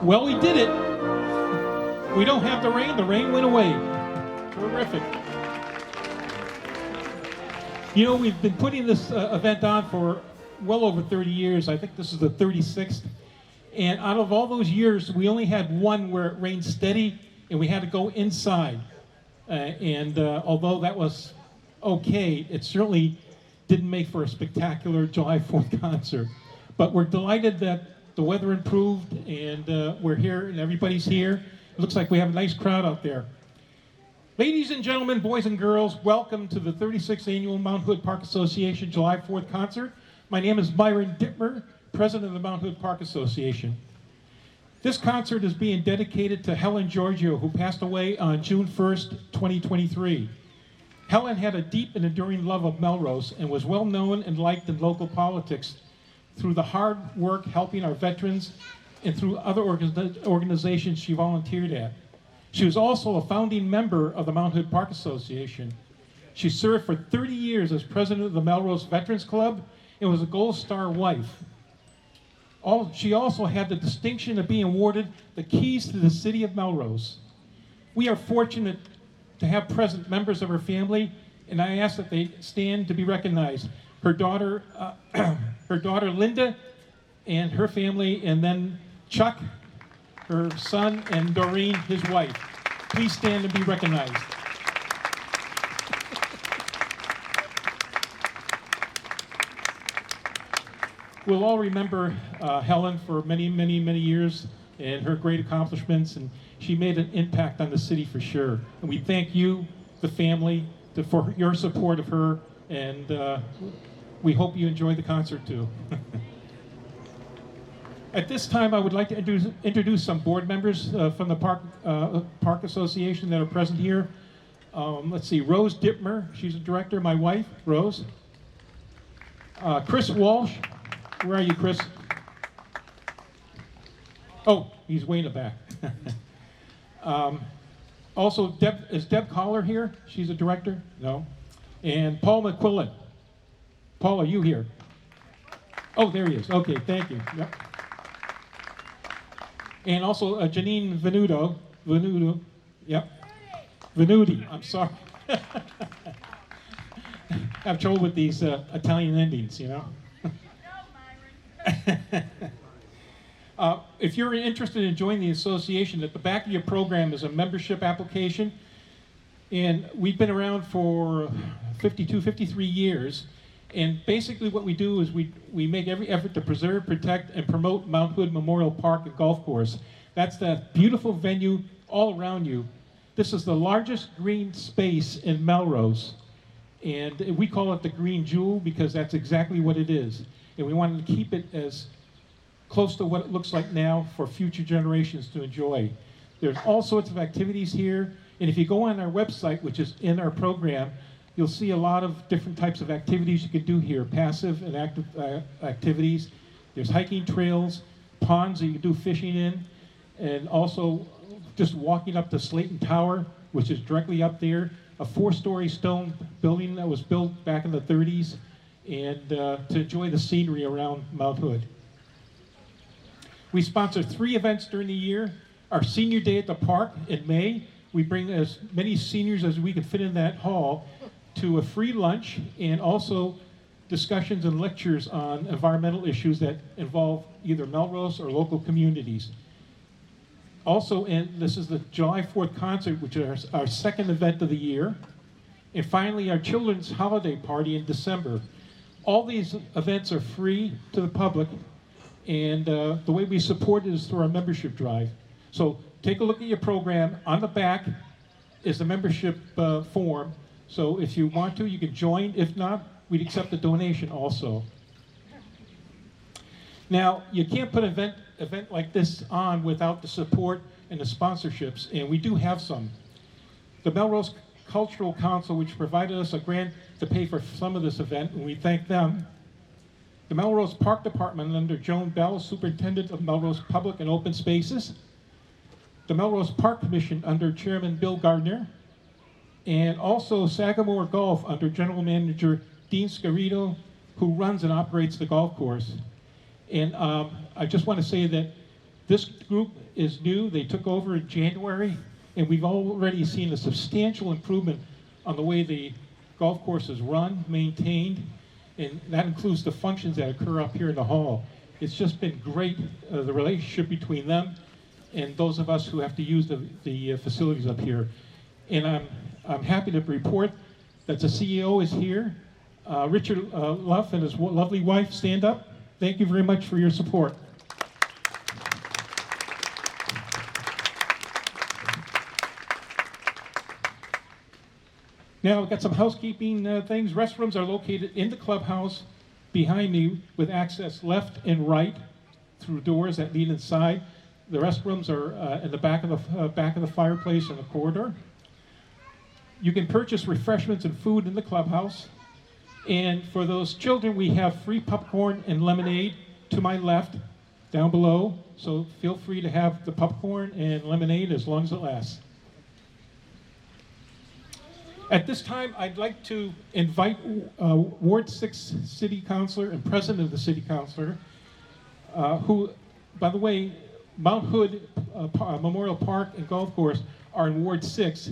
Well, we did it. We don't have the rain. The rain went away. Terrific. You know, we've been putting this event on for well over 30 years. I think this is the 36th. And out of all those years, we only had one where it rained steady and we had to go inside. Although that was okay, it certainly didn't make for a spectacular July 4th concert. But we're delighted that the weather improved and we're here and everybody's here. It looks like we have a nice crowd out there. Ladies and gentlemen, boys and girls, welcome to the 36th Annual Mount Hood Park Association July 4th concert. My name is Myron Dittmer, President of the Mount Hood Park Association. This concert is being dedicated to Helen Giorgio, who passed away on June 1st, 2023. Helen had a deep and enduring love of Melrose and was well known and liked in local politics through the hard work helping our veterans and through other organizations she volunteered at. She was also a founding member of the Mount Hood Park Association. She served for 30 years as president of the Melrose Veterans Club and was a Gold Star wife. She also had the distinction of being awarded the keys to the city of Melrose. We are fortunate to have present members of her family, and I ask that they stand to be recognized. Her daughter Linda and her family, and then Chuck, her son, and Doreen, his wife. Please stand and be recognized. We'll all remember Helen for many, many, many years and her great accomplishments, and she made an impact on the city for sure. And we thank you, the family, for your support of her, and we hope you enjoy the concert too. At this time, I would like to introduce some board members from the Park Association that are present here. Let's see, Rose Dittmer, she's a director, my wife, Rose. Chris Walsh, where are you, Chris? Oh, he's way in the back. Also, is Deb Collar here? She's a director? No. And Paul McQuillan. Paul, are you here? Oh, there he is. Okay, thank you. Yep. And also Janine Venuto, yep. Venuti, I'm sorry. I have trouble with these Italian endings, you know. If you're interested in joining the association, at the back of your program is a membership application. And we've been around for 53 years. And basically what we do is we make every effort to preserve, protect, and promote Mount Hood Memorial Park and Golf Course. That's that beautiful venue all around you. This is the largest green space in Melrose. And we call it the Green Jewel because that's exactly what it is. And we wanted to keep it as close to what it looks like now for future generations to enjoy. There's all sorts of activities here. And if you go on our website, which is in our program, you'll see a lot of different types of activities you can do here, passive and active activities. There's hiking trails, ponds that you can do fishing in, and also just walking up to Slayton Tower, which is directly up there, a 4-story stone building that was built back in the 30s, and to enjoy the scenery around Mount Hood. We sponsor 3 events during the year. Our Senior Day at the Park in May. We bring as many seniors as we can fit in that hall to a free lunch and also discussions and lectures on environmental issues that involve either Melrose or local communities. Also, and this is the July 4th concert, which is our second event of the year. And finally, our children's holiday party in December. All these events are free to the public, and the way we support it is through our membership drive. So take a look at your program. On the back is the membership form. So if you want to, you can join. If not, we'd accept a donation also. Now, you can't put an event like this on without the support and the sponsorships, and we do have some. The Melrose Cultural Council, which provided us a grant to pay for some of this event, and we thank them. The Melrose Park Department under Joan Bell, Superintendent of Melrose Public and Open Spaces. The Melrose Park Commission under Chairman Bill Gardner. And also Sagamore Golf under General Manager Dean Scarito, who runs and operates the golf course. And I just want to say that this group is new. They took over in January, and we've already seen a substantial improvement on the way the golf course is run, maintained, and that includes the functions that occur up here in the hall. It's just been great, the relationship between them and those of us who have to use the facilities up here. And I'm happy to report that the CEO is here. Richard Luff and his lovely wife, stand up. Thank you very much for your support. Now, we've got some housekeeping things. Restrooms are located in the clubhouse behind me with access left and right through doors that lead inside. The restrooms are in the back of the fireplace in the corridor. You can purchase refreshments and food in the clubhouse. And for those children, we have free popcorn and lemonade to my left, down below. So feel free to have the popcorn and lemonade as long as it lasts. At this time, I'd like to invite Ward 6 City Councilor and President of the City Councilor, who, by the way, Mount Hood Memorial Park and Golf Course are in Ward 6.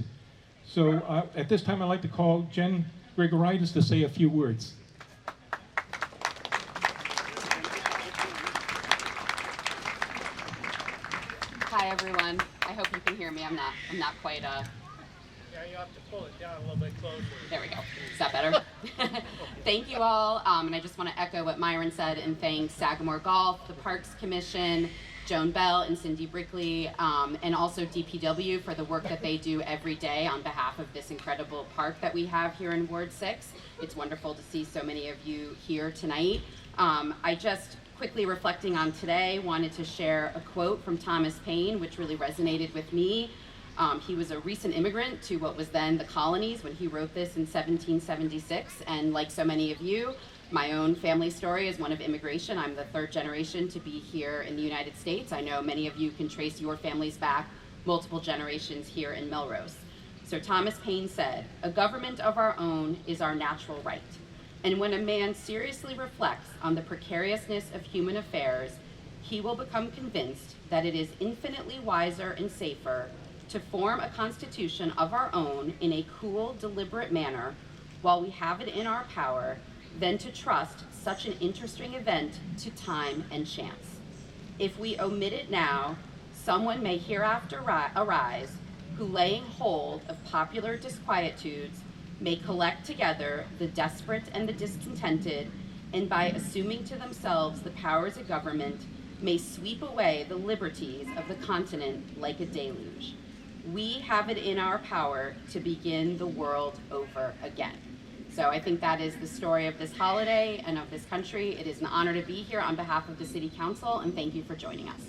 So at this time, I'd like to call Jen Gregoritis to say a few words. Hi, everyone. I hope you can hear me. I'm not quite Yeah, you have to pull it down a little bit closer. There we go. Is that better? Thank you all. And I just want to echo what Myron said and thank Sagamore Golf, the Parks Commission, Joan Bell and Cindy Brickley, and also DPW for the work that they do every day on behalf of this incredible park that we have here in Ward 6. It's wonderful to see so many of you here tonight. I just, quickly reflecting on today, wanted to share a quote from Thomas Paine, which really resonated with me. He was a recent immigrant to what was then the colonies when he wrote this in 1776, and like so many of you, my own family story is one of immigration. I'm the third generation to be here in the United States. I know many of you can trace your families back multiple generations here in Melrose. So Thomas Paine said, "A government of our own is our natural right. And when a man seriously reflects on the precariousness of human affairs, he will become convinced that it is infinitely wiser and safer to form a constitution of our own in a cool, deliberate manner while we have it in our power than to trust such an interesting event to time and chance. If we omit it now, someone may hereafter arise who, laying hold of popular disquietudes, may collect together the desperate and the discontented, and by assuming to themselves the powers of government, may sweep away the liberties of the continent like a deluge. We have it in our power to begin the world over again." So I think that is the story of this holiday and of this country. It is an honor to be here on behalf of the City Council, and thank you for joining us.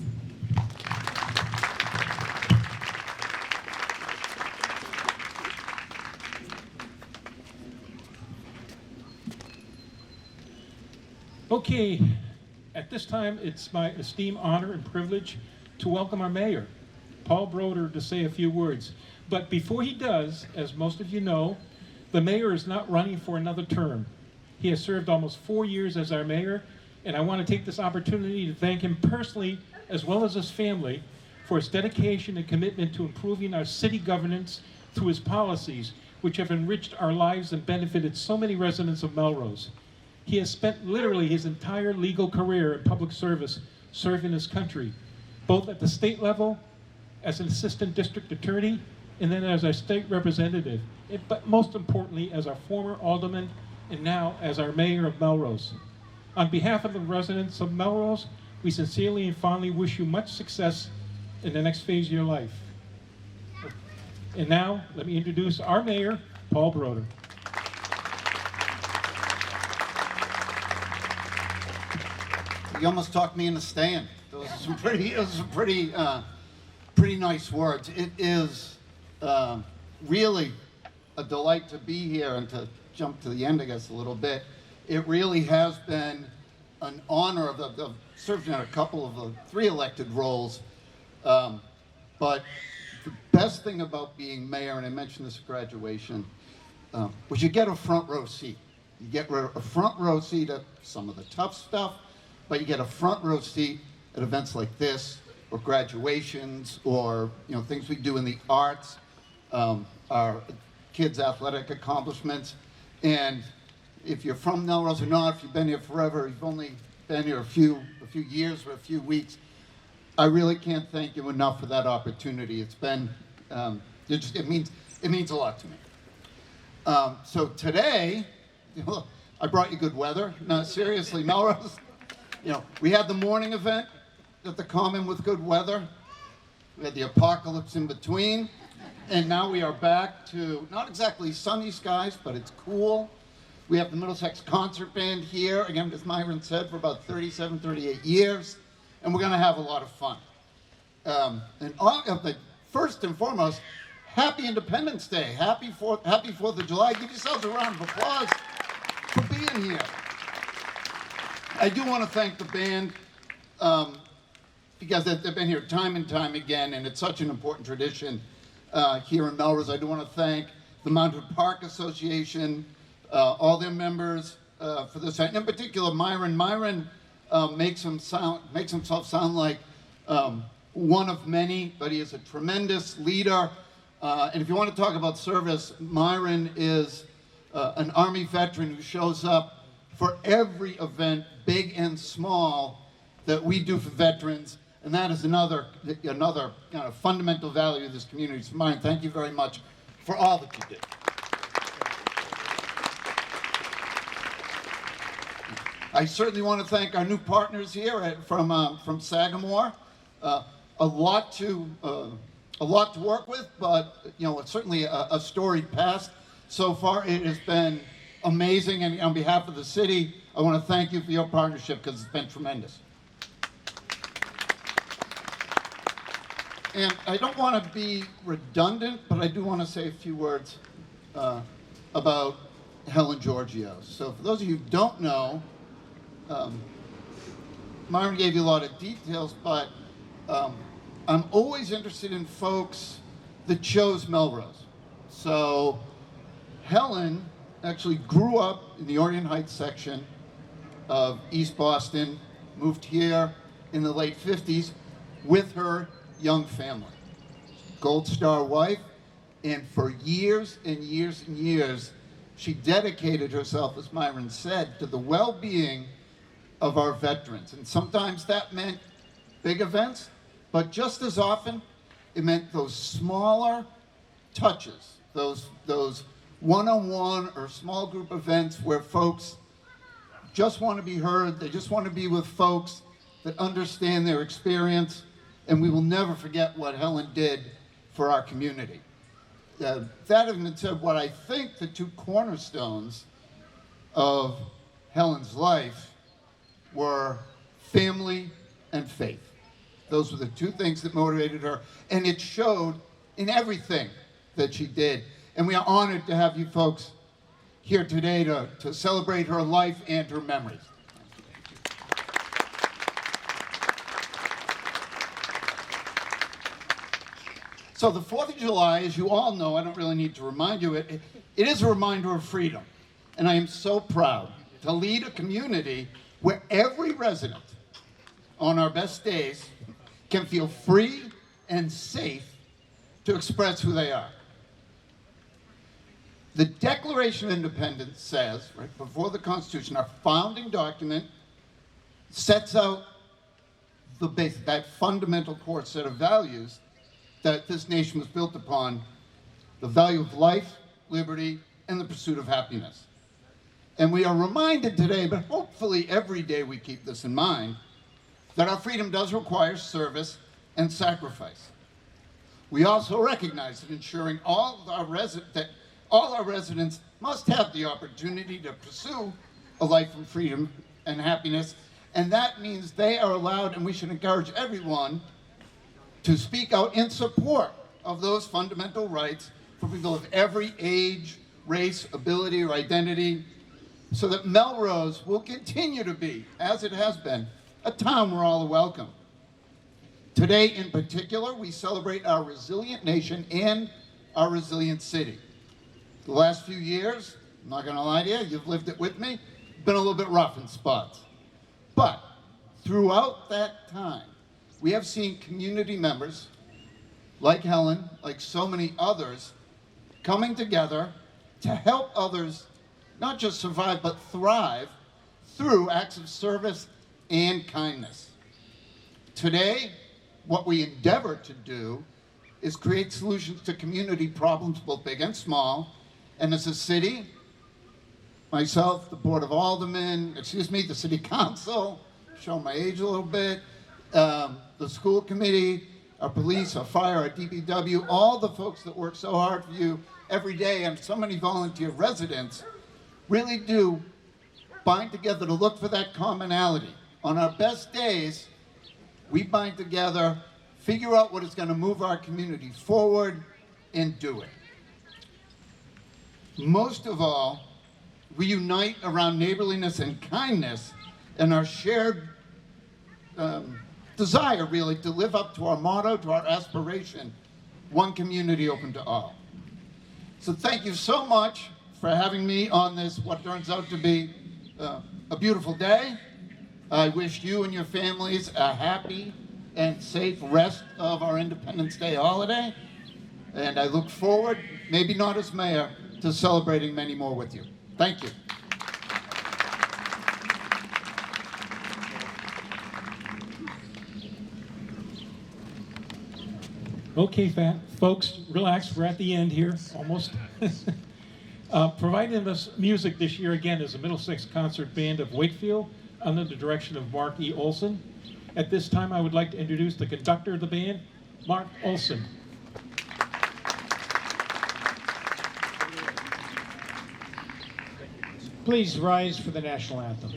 Okay, at this time, it's my esteemed honor and privilege to welcome our mayor, Paul Broder, to say a few words. But before he does, as most of you know, the mayor is not running for another term. He has served almost 4 years as our mayor, and I want to take this opportunity to thank him personally, as well as his family, for his dedication and commitment to improving our city governance through his policies, which have enriched our lives and benefited so many residents of Melrose. He has spent literally his entire legal career in public service serving his country, both at the state level, as an assistant district attorney, and then as our state representative, but most importantly as our former alderman and now as our mayor of Melrose. On behalf of the residents of Melrose, we sincerely and fondly wish you much success in the next phase of your life. And now, let me introduce our mayor, Paul Broder. You almost talked me into staying. Those are some pretty nice words. It is really a delight to be here, and to jump to the end, I guess, a little bit. It really has been an honor. I've served in a couple of the 3 elected roles, but the best thing about being mayor, and I mentioned this at graduation, was you get a front row seat. You get a front row seat at some of the tough stuff, but you get a front row seat at events like this, or graduations, or things we do in the arts, our kids' athletic accomplishments. And if you're from Melrose or not, if you've been here forever, you've only been here a few years or a few weeks, I really can't thank you enough for that opportunity. It's been, it means a lot to me. So today, I brought you good weather. No, seriously, Melrose, we had the morning event at the Common with good weather. We had the apocalypse in between. And now we are back to not exactly sunny skies, but it's cool. We have the Middlesex Concert Band here, again, as Myron said, for about 37, 38 years. And we're going to have a lot of fun. First and foremost, happy Independence Day. Happy 4th of July. Give yourselves a round of applause for being here. I do want to thank the band because they've been here time and time again, and it's such an important tradition here in Melrose. I do want to thank the Mountain Park Association, all their members for this, and in particular Myron. Myron makes himself sound like one of many, but he is a tremendous leader. And if you want to talk about service, Myron is an Army veteran who shows up for every event, big and small, that we do for veterans. And that is another kind of fundamental value of this community. So Myron, thank you very much for all that you did. I certainly want to thank our new partners here from Sagamore. A lot to work with, but it's certainly a storied past. So far, it has been amazing, and on behalf of the city, I want to thank you for your partnership because it's been tremendous. And I don't want to be redundant, but I do want to say a few words about Helen Giorgio. So for those of you who don't know, Myron gave you a lot of details, but I'm always interested in folks that chose Melrose. So Helen actually grew up in the Orient Heights section of East Boston, moved here in the late 50s with her young family. Gold Star wife, and for years and years and years, she dedicated herself, as Myron said, to the well-being of our veterans. And sometimes that meant big events, but just as often, it meant those smaller touches, those one-on-one or small group events where folks just want to be heard, they just want to be with folks that understand their experience, and we will never forget what Helen did for our community. That having been said, what I think the 2 cornerstones of Helen's life were family and faith. Those were the 2 things that motivated her, and it showed in everything that she did. And we are honored to have you folks here today to celebrate her life and her memories. So the 4th of July, as you all know, I don't really need to remind you, it is a reminder of freedom. And I am so proud to lead a community where every resident on our best days can feel free and safe to express who they are. The Declaration of Independence says, right before the Constitution, our founding document sets out the basic, that fundamental core set of values that this nation was built upon, the value of life, liberty, and the pursuit of happiness. And we are reminded today, but hopefully every day we keep this in mind, that our freedom does require service and sacrifice. We also recognize that ensuring all our residents must have the opportunity to pursue a life of freedom and happiness, and that means they are allowed, and we should encourage everyone to speak out in support of those fundamental rights for people of every age, race, ability, or identity, so that Melrose will continue to be, as it has been, a town where all are welcome. Today, in particular, we celebrate our resilient nation and our resilient city. The last few years, I'm not gonna lie to you, you've lived it with me, been a little bit rough in spots. But throughout that time, we have seen community members, like Helen, like so many others, coming together to help others not just survive, but thrive through acts of service and kindness. Today, what we endeavor to do is create solutions to community problems, both big and small. And as a city, myself, the Board of Aldermen, the City Council, show my age a little bit, the school committee, our police, our fire, our DPW, all the folks that work so hard for you every day, and so many volunteer residents, really do bind together to look for that commonality. On our best days, we bind together, figure out what is going to move our community forward, and do it. Most of all, we unite around neighborliness and kindness and our shared desire, really, to live up to our motto, to our aspiration, one community open to all. So thank you so much for having me on this, what turns out to be a beautiful day. I wish you and your families a happy and safe rest of our Independence Day holiday. And I look forward, maybe not as mayor, to celebrating many more with you. Thank you. Okay, folks, relax. We're at the end here, almost. Providing us music this year again is the Middlesex Concert Band of Wakefield under the direction of Mark E. Olson. At this time, I would like to introduce the conductor of the band, Mark Olson. Please rise for the national anthem.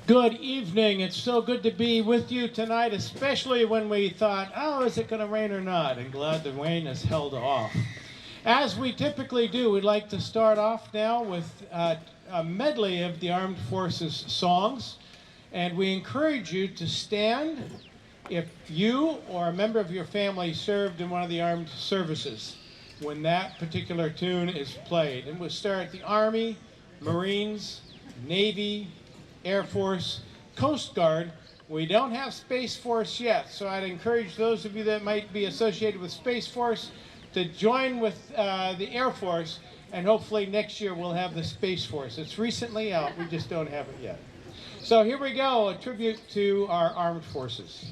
Good evening. It's so good to be with you tonight, especially when we thought, oh, is it going to rain or not? And glad the rain has held off. As we typically do, we'd like to start off now with a medley of the Armed Forces songs. And we encourage you to stand if you or a member of your family served in one of the armed services when that particular tune is played. And we'll start the Army, Marines, Navy, Air Force, Coast Guard, We don't have Space Force yet, so I'd encourage those of you that might be associated with Space Force to join with the Air Force, and hopefully next year we'll have the Space Force. It's recently out, we just don't have it yet. So here we go, a tribute to our armed forces.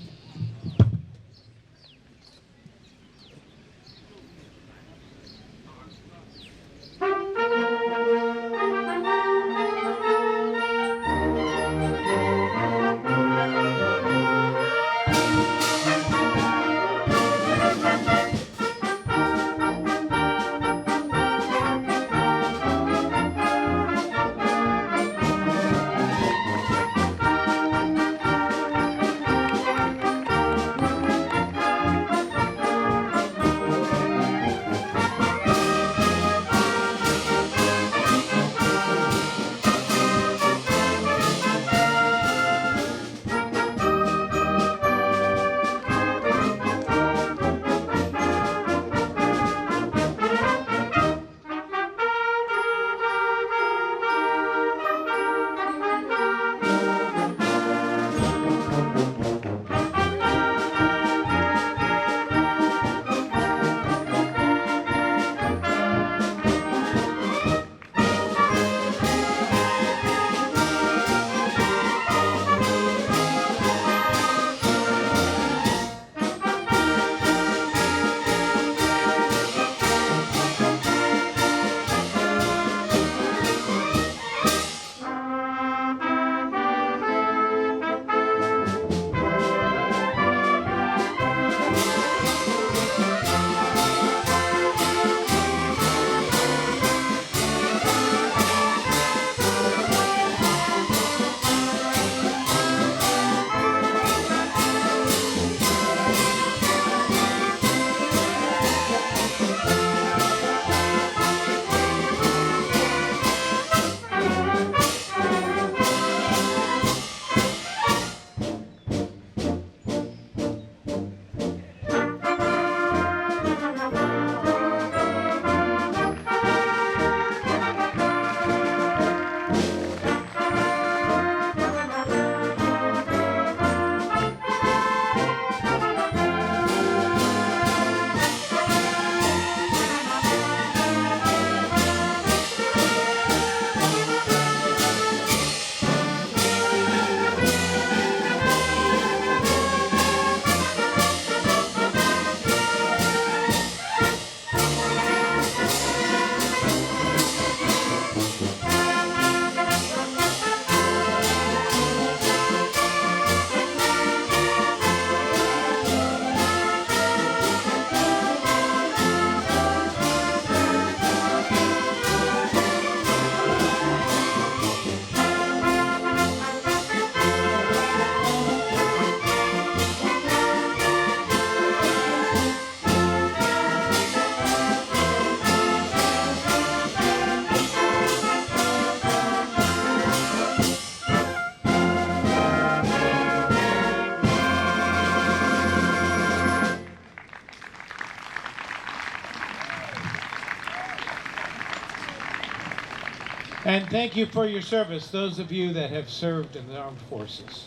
And thank you for your service, those of you that have served in the armed forces.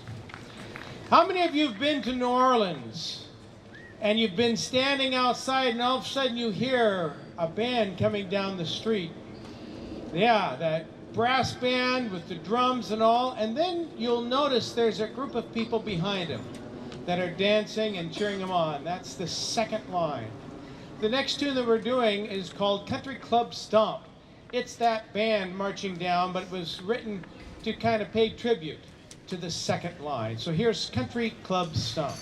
How many of you have been to New Orleans and you've been standing outside and all of a sudden you hear a band coming down the street? Yeah, that brass band with the drums and all, and then you'll notice there's a group of people behind them that are dancing and cheering them on. That's the second line. The next tune that we're doing is called Country Club Stomp. It's that band marching down, but it was written to kind of pay tribute to the second line. So here's Country Club Stomp.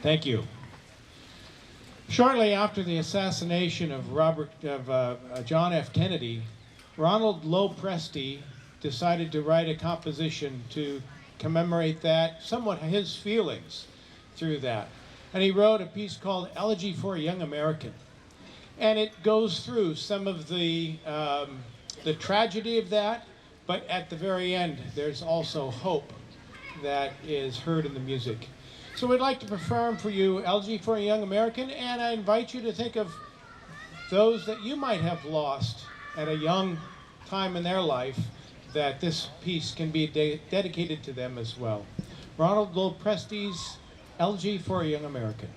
Thank you. Shortly after the assassination of John F. Kennedy, Ronald Low Presti decided to write a composition to commemorate that, somewhat his feelings through that. And he wrote a piece called Elegy for a Young American. And it goes through some of the tragedy of that, but at the very end, there's also hope that is heard in the music. So we'd like to perform for you Elegy for a Young American, and I invite you to think of those that you might have lost at a young time in their life, that this piece can be dedicated to them as well. Ronald Low Presti's Elegy for a Young American.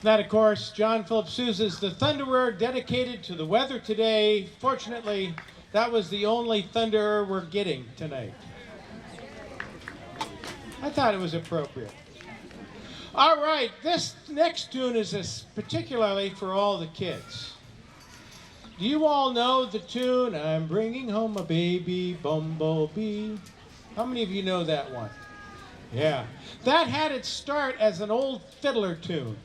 That, of course, John Philip Sousa's The Thunderer, dedicated to the weather today. Fortunately, that was the only Thunderer we're getting tonight. I thought it was appropriate. All right, this next tune is particularly for all the kids. Do you all know the tune, I'm bringing home a baby bumblebee? How many of you know that one? Yeah. That had its start as an old fiddler tune.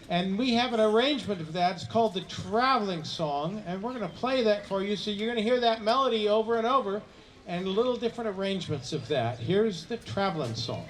And we have an arrangement of that. It's called the Traveling Song. And we're going to play that for you. So you're going to hear that melody over and over and little different arrangements of that. Here's the Traveling Song.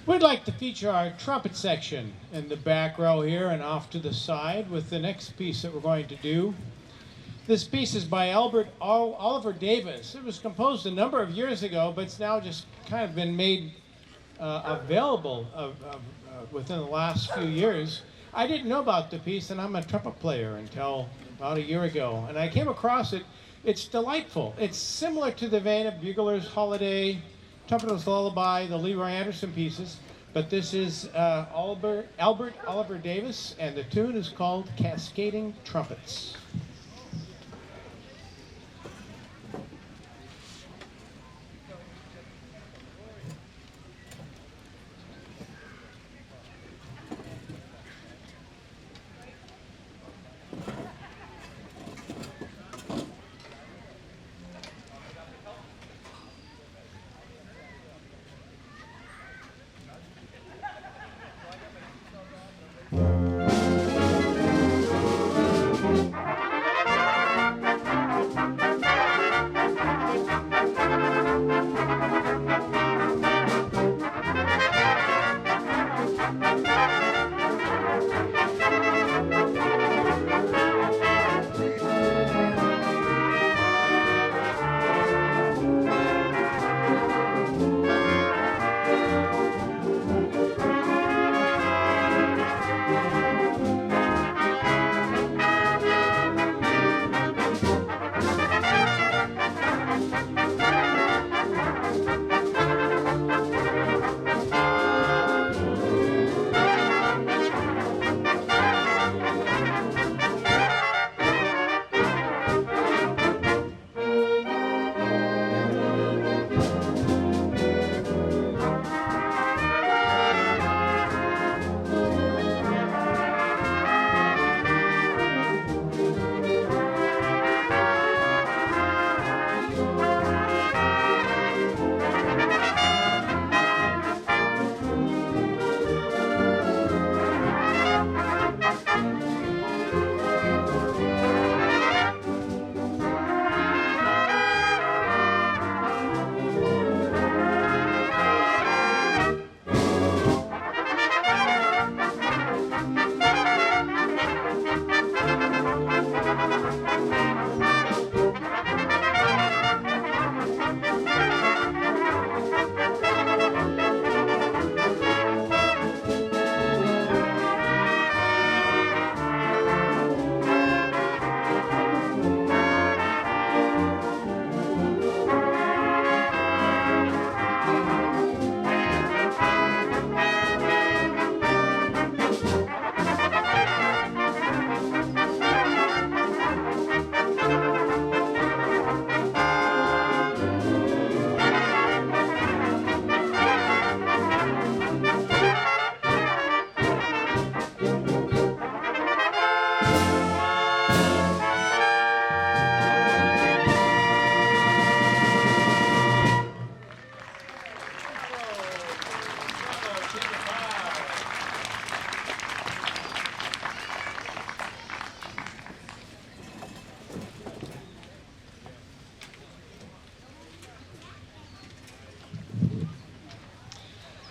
We'd like to feature our trumpet section in the back row here and off to the side with the next piece that we're going to do. This piece is by Oliver Davis. It was composed a number of years ago, but it's now just kind of been made available within the last few years. I didn't know about the piece, and I'm a trumpet player until about a year ago. And I came across it. It's delightful. It's similar to the vein of Bugler's Holiday, Trumpeter's Lullaby, the Leroy Anderson pieces. But this is Albert Oliver Davis, and the tune is called Cascading Trumpets.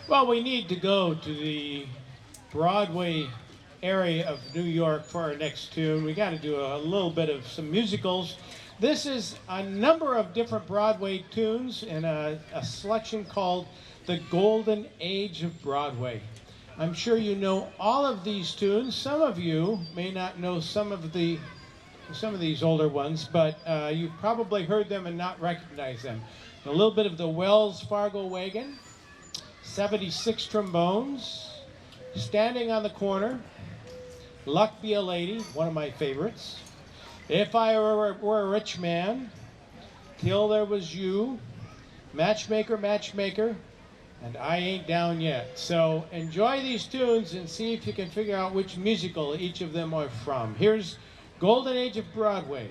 Well, we need to go to the Broadway area of New York for our next tune. We got to do a little bit of some musicals. This is a number of different Broadway tunes in a selection called The Golden Age of Broadway. I'm sure you know all of these tunes. Some of you may not know some of these older ones, but you've probably heard them and not recognized them. A little bit of the Wells Fargo Wagon, 76 Trombones, Standing on the Corner, Luck Be a Lady, one of my favorites, If I Were a Rich Man, Till There Was You, Matchmaker, Matchmaker, and I Ain't Down Yet. So enjoy these tunes and see if you can figure out which musical each of them are from. Here's Golden Age of Broadway.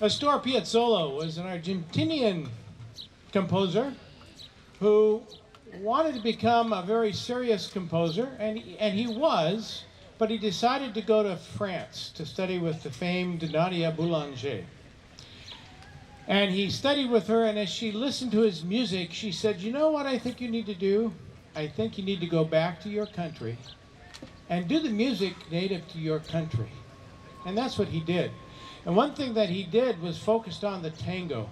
Astor Piazzolla was an Argentinian composer who wanted to become a very serious composer, and he was, but he decided to go to France to study with the famed Nadia Boulanger. And he studied with her, and as she listened to his music, she said, "You know what I think you need to do? I think you need to go back to your country and do the music native to your country." And that's what he did. And one thing that he did was focused on the tango.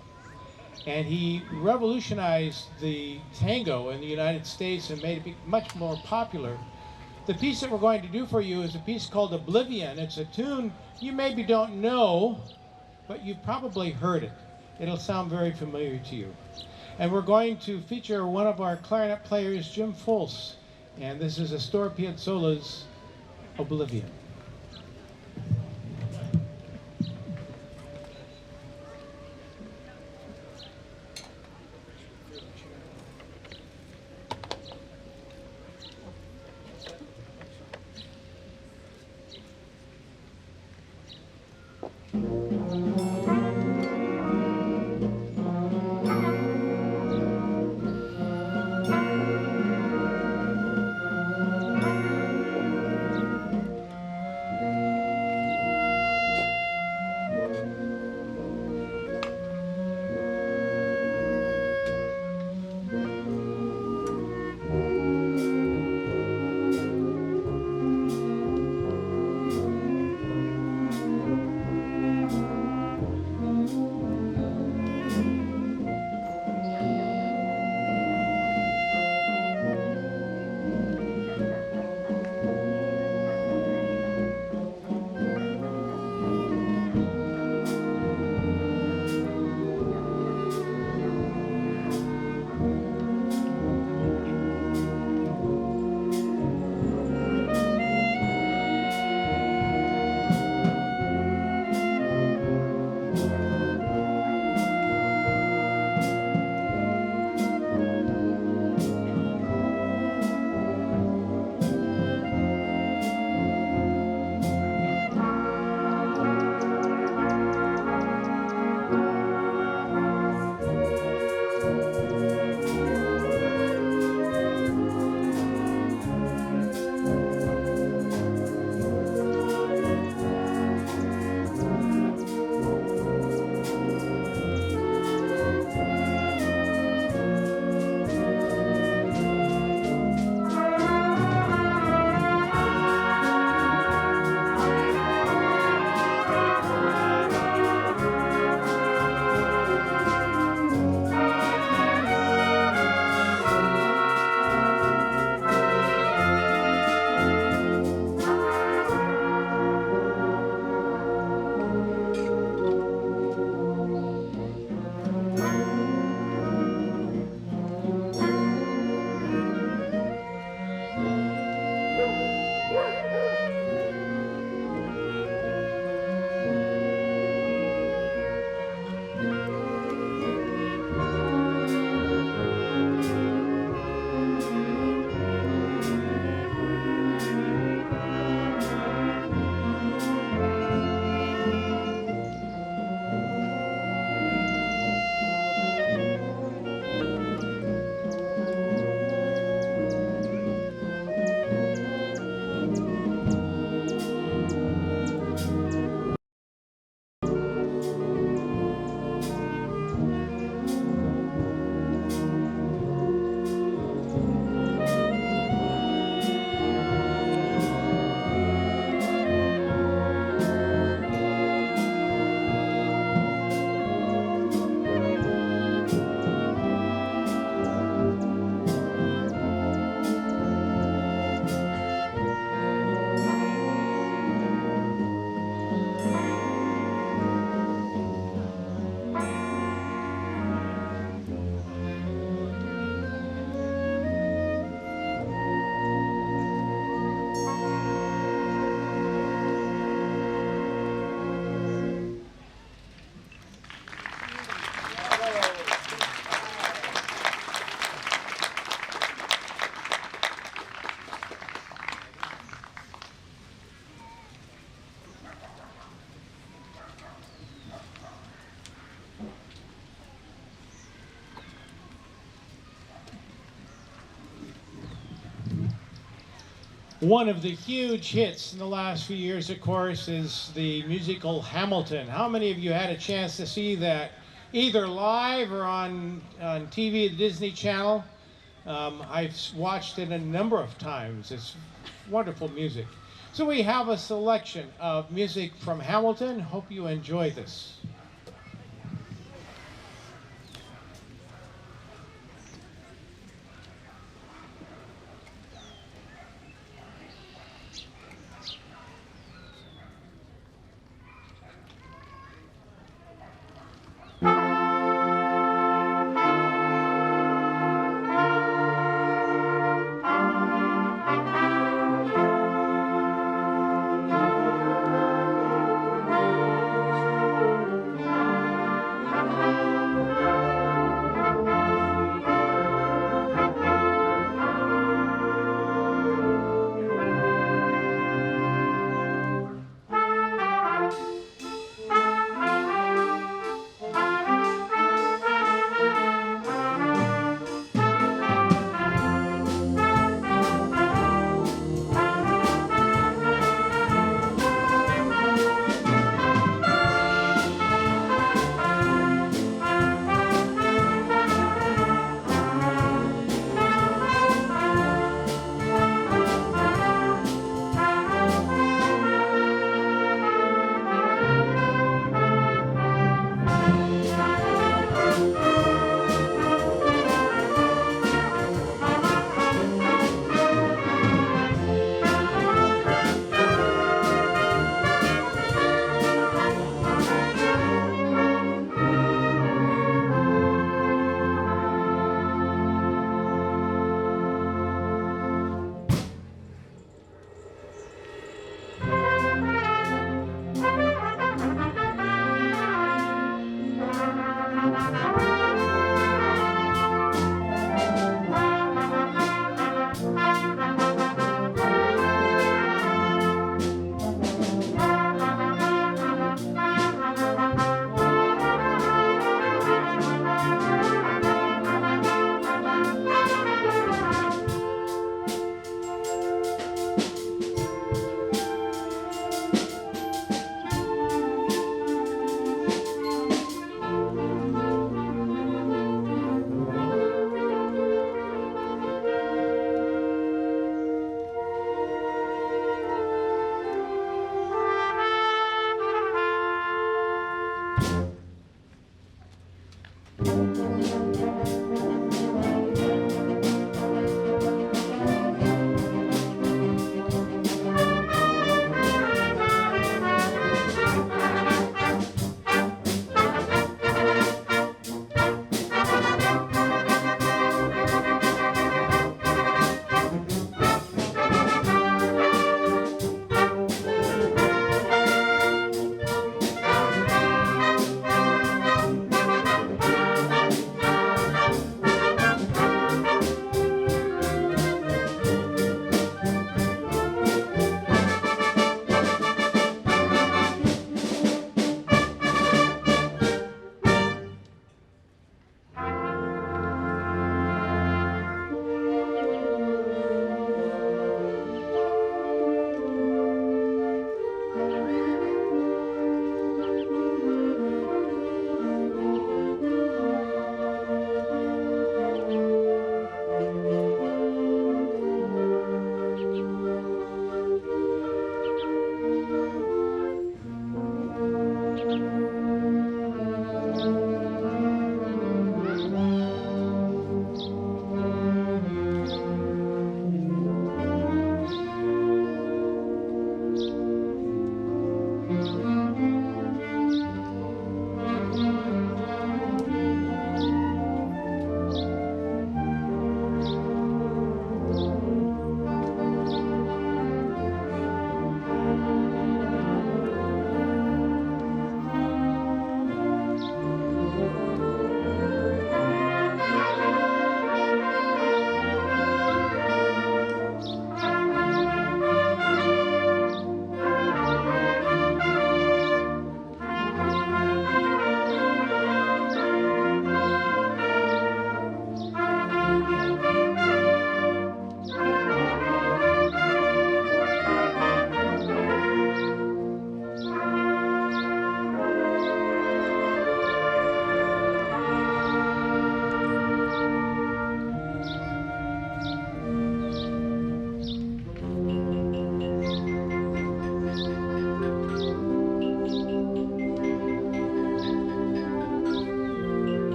And he revolutionized the tango in the United States and made it much more popular. The piece that we're going to do for you is a piece called Oblivion. It's a tune you maybe don't know, but you've probably heard it. It'll sound very familiar to you. And we're going to feature one of our clarinet players, Jim Folse. And this is Astor Piazzolla's Oblivion. One of the huge hits in the last few years, of course, is the musical Hamilton. How many of you had a chance to see that either live or on TV, the Disney Channel? I've watched it a number of times. It's wonderful music. So we have a selection of music from Hamilton. Hope you enjoy this.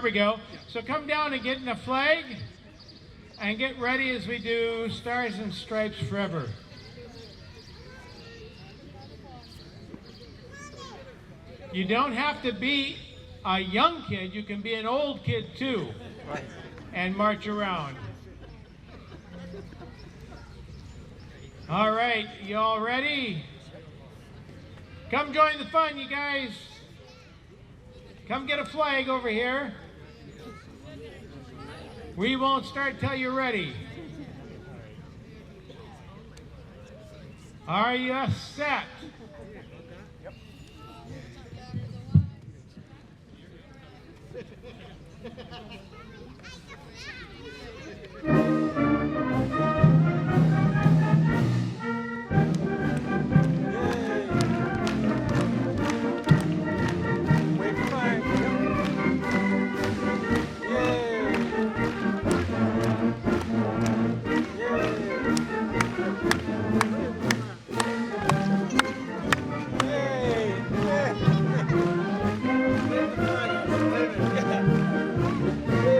we go. So come down and get in the flag and get ready as we do Stars and Stripes Forever. You don't have to be a young kid, you can be an old kid too, and march around. All right, you all ready? Come join the fun, you guys. Come get a flag over here. We won't start till you're ready. Are you set? Yeah.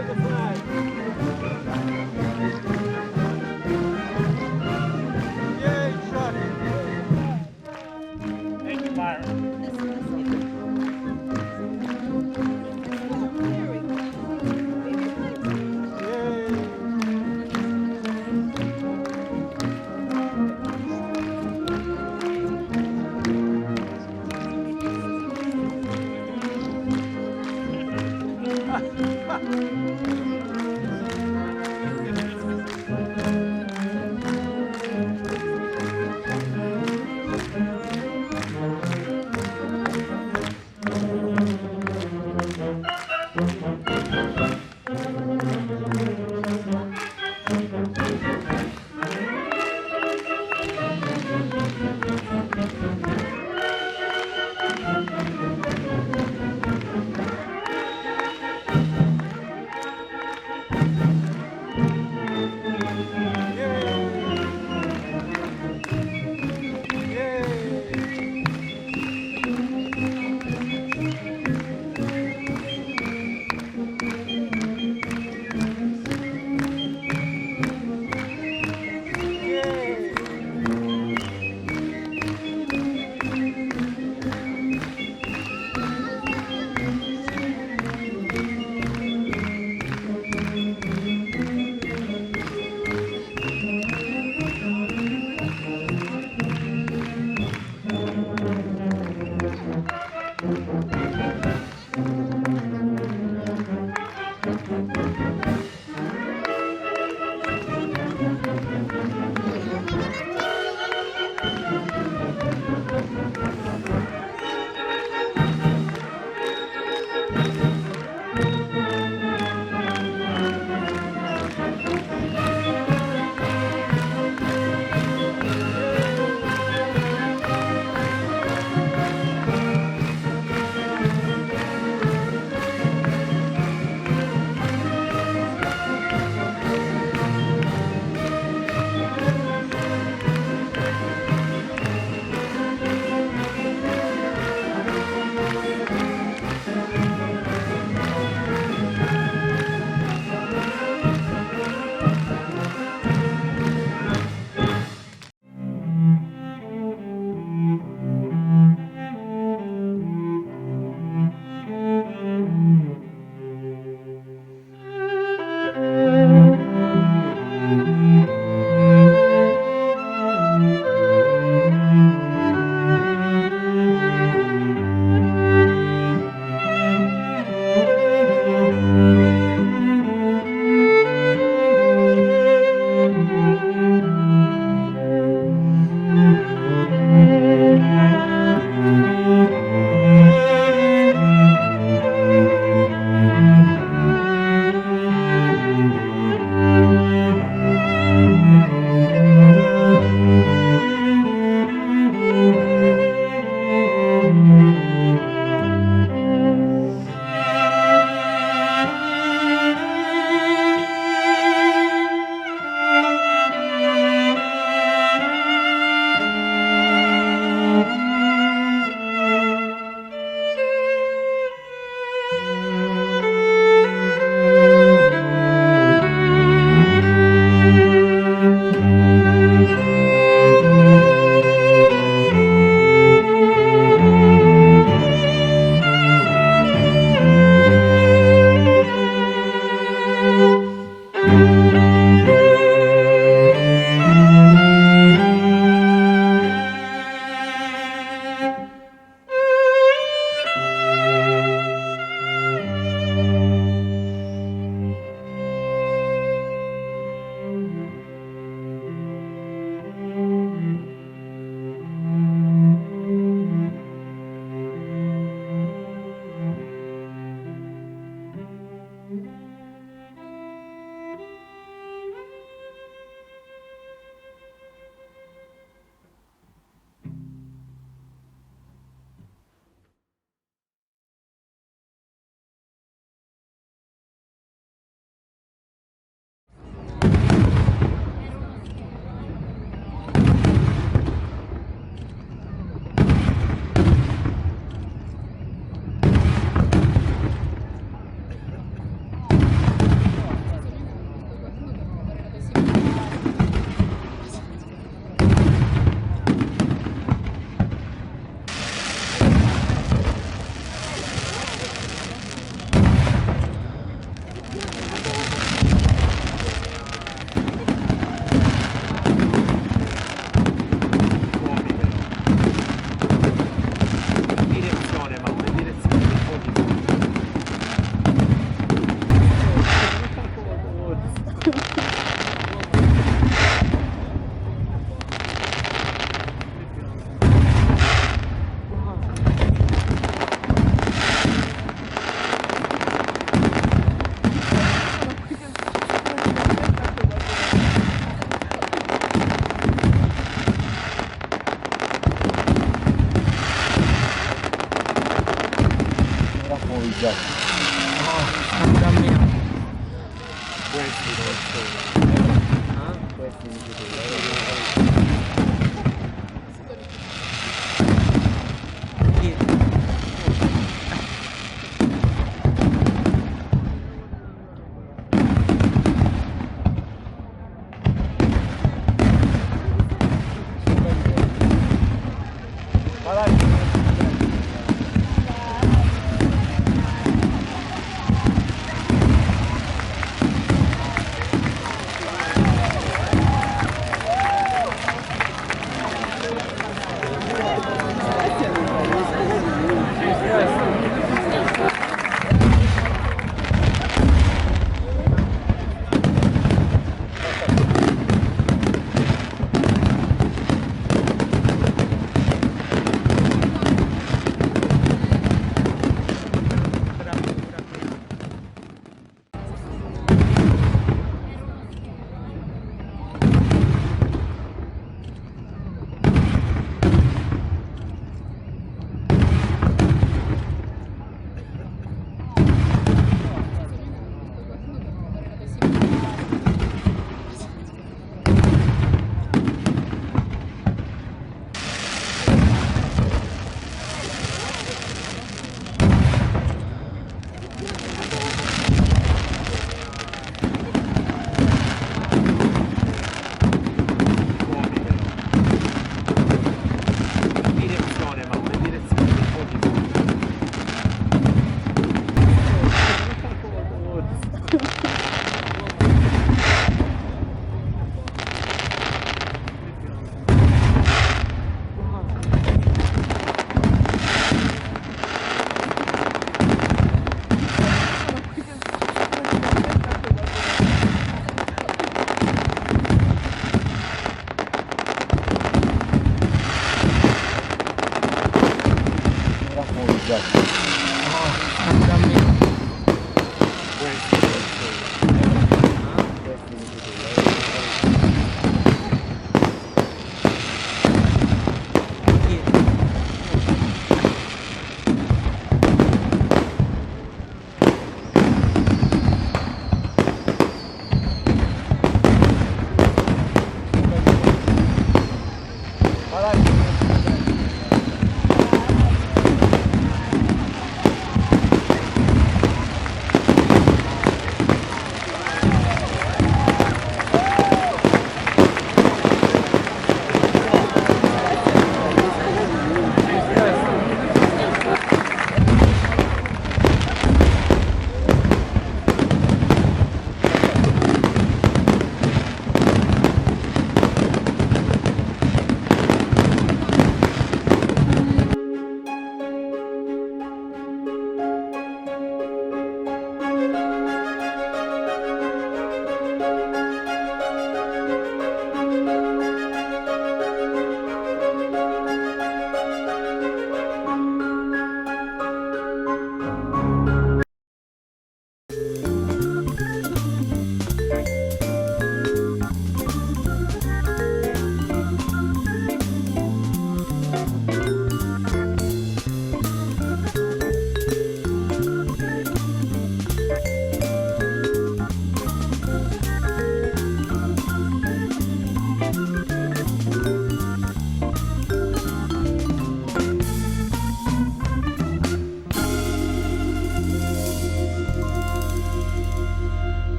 All right.